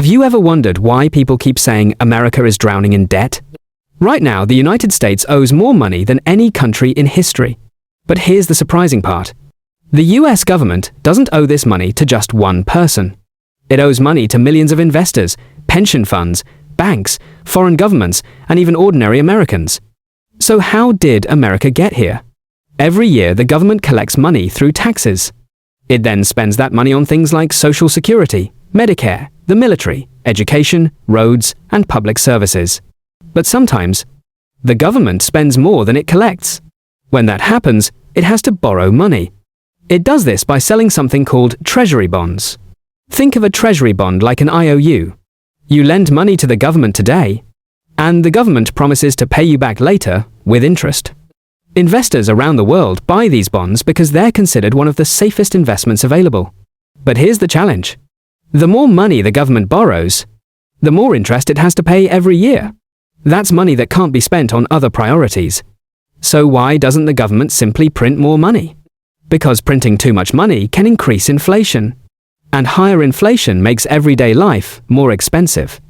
Have you ever wondered why people keep saying America is drowning in debt? Right now, the United States owes more money than any country in history. But here's the surprising part. The US government doesn't owe this money to just one person. It owes money to millions of investors, pension funds, banks, foreign governments, and even ordinary Americans. So how did America get here? Every year, the government collects money through taxes. It then spends that money on things like Social Security, Medicare, the military, education, roads, and public services. But sometimes, the government spends more than it collects. When that happens, it has to borrow money. It does this by selling something called Treasury Bonds. Think of a Treasury bond like an IOU. You lend money to the government today, and the government promises to pay you back later with interest. Investors around the world buy these bonds because they're considered one of the safest investments available. But here's the challenge. The more money the government borrows, the more interest it has to pay every year. That's money that can't be spent on other priorities. So why doesn't the government simply print more money? Because printing too much money can increase inflation. And higher inflation makes everyday life more expensive.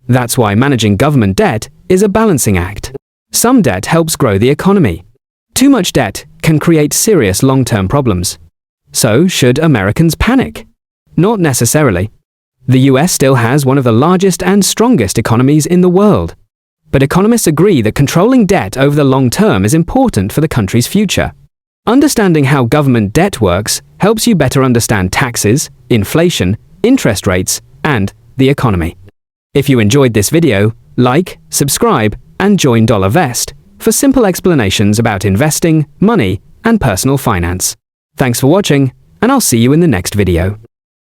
That's why managing government debt is a balancing act. Some debt helps grow the economy. Too much debt can create serious long-term problems. So, should Americans panic? Not necessarily. The US still has one of the largest and strongest economies in the world. But economists agree that controlling debt over the long term is important for the country's future. Understanding how government debt works helps you better understand taxes, inflation, interest rates, and the economy. If you enjoyed this video, like, subscribe, and join DollarVest for simple explanations about investing, money, and personal finance. Thanks for watching, and I'll see you in the next video.